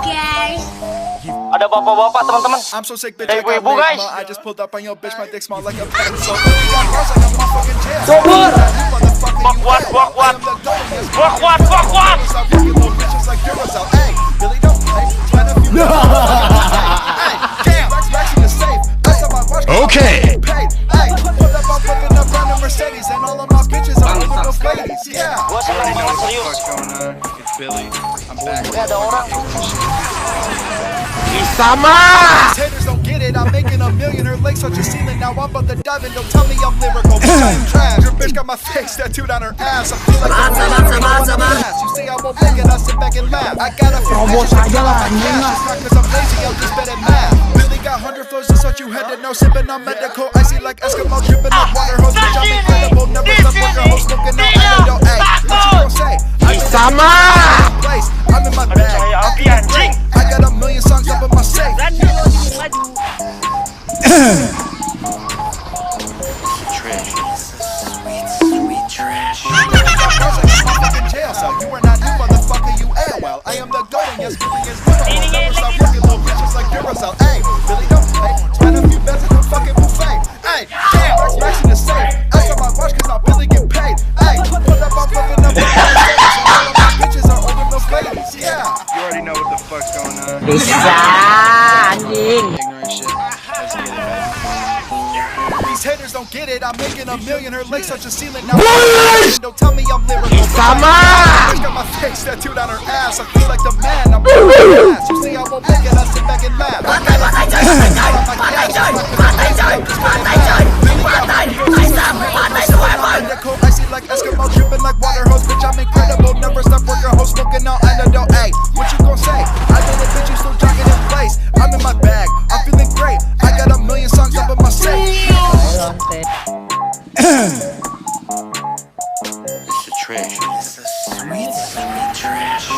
guys. Ada bapak-bapak teman-teman. Ada ibu-ibu guys. Subur. Kuat. Okay. Gua senang banget serius. Ini ada orang. Sama. Haters don't get it, I'm making a millionaire legs touch your ceiling. Now I'm about to dive in, don't tell me I'm lyrical. Bitch, I am trash. Your bitch got my face tattooed on her ass. I feel like you say I won't make it, I sit back and laugh. I got a few bitches that call my cash. It's not cause I'm lazy, I'm just bad at math. Really got 100 flows, just what you had to know. Sipping on medical, icy like Eskimo, dripping up water hose. Bitch, I'm incredible, never stop working, hoes smoking out antidote. Ay, what you gon' say? Sama. I'm in my bag, I'm feeling great. I got a million songs up in my safe. Sweet trash. Jail cell. You are not new, motherfucker. You ain't well. I am the goat, and yes, really is good. Never stop working, little bitches like Duracell. Hey, really don't play. Spend a few bets at the fucking buffet. Hey, damn, racks in the safe. Ask on my watch, cause I really get paid. Hey, put up, I'm fucking up. All of my bitches are older milk ladies. Yeah. You already know what the fuck's going on. Bisa anjing. Ignorant shit. Let's get it, man. These haters don't get it. I'm making a millionaire legs touch the ceiling. Now don't tell me I'm lyrical. Sama. Bitch got my face tattooed on her ass. I feel like the man. I'm ass. You say I won't make it, I sit back and laugh. I see like Eskimo dripping like water hose. Bitch, I'm incredible. Never stop working, hoes smoking out antidote. Ay, what you gon' say? I know the bitch you still jogging in place. I'm in my bag. I'm feeling great. I got a million songs up in my safe. It's a trash. It's a sweet trash.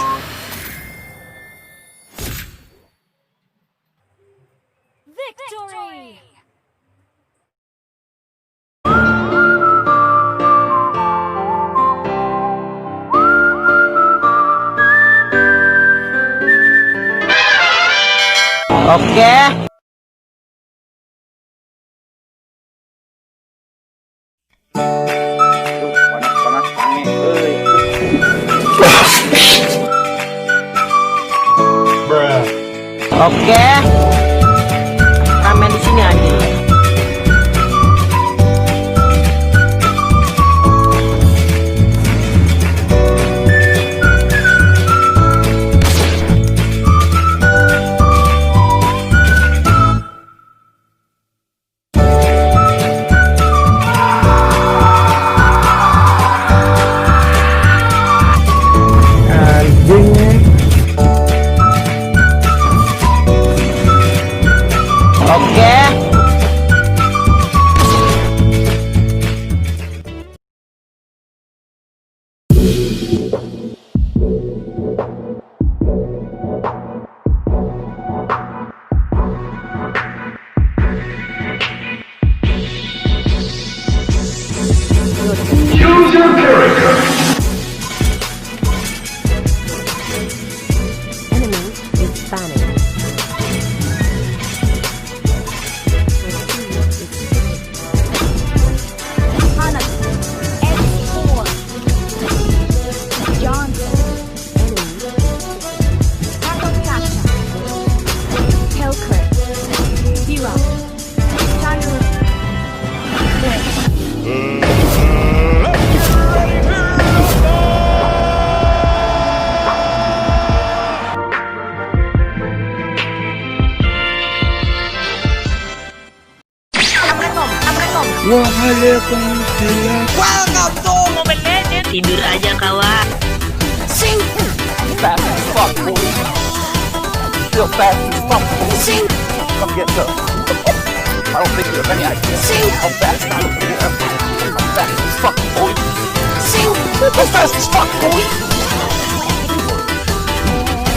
Victory! Oke. Panas angin. Oke. Ramen di sini anjing. Oke. Enemy is spanning. Welcome to Mobile Legends. Tidur aja kawan. Sing. Fast as fuck, boy. Still fast as fuck, boy. Sing. Come get some. I don't think you have any idea how fast I am. I'm fast as fuck, boy. Sing. I'm fast as fuck, boy.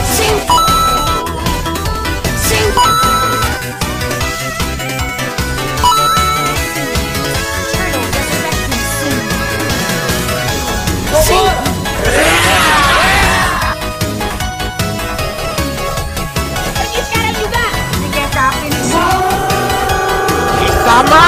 Sing. Sing. Sama.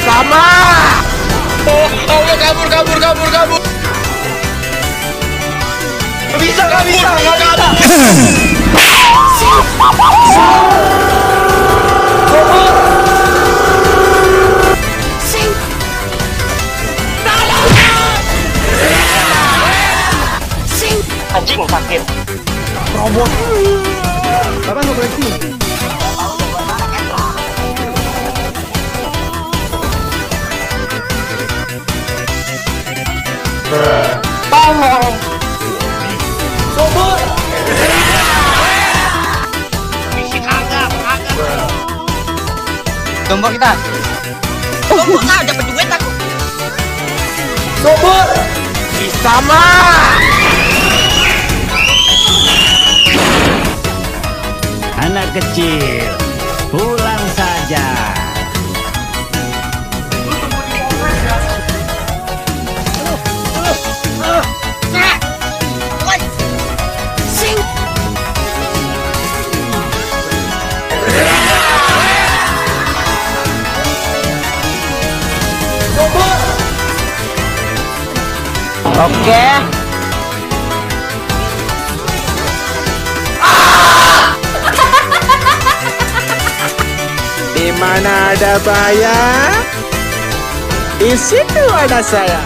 Sama. Oh, Allah, kabur. Gak bisa. Anjing sakit. Robot. Bapak nggak boleh sini. Tolong. Sobor. Misi kagak. Tombol kita. Tunggu kau dapat duit aku. Sobor. Sama. Anak kecil, pulang saja. Oke. Di mana ada bahaya, di situ ada saya.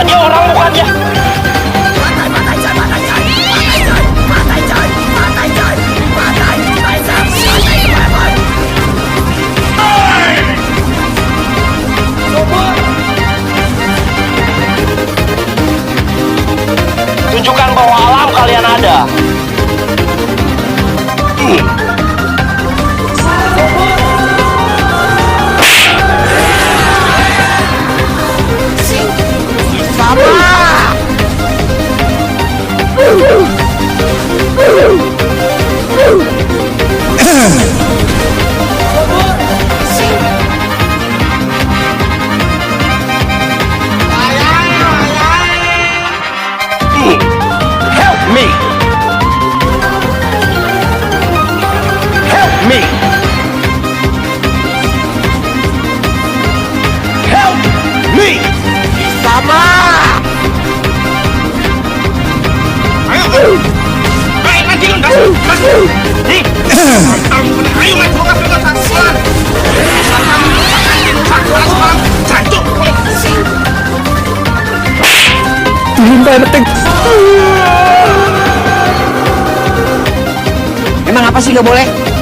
Dia orang bukannya. Tunjukkan bahwa alam kalian ada. Help me. Help me. Help me. Sama. Ayo, maju, maju. Nih. Ayo, maju, Emang apa sih gak boleh?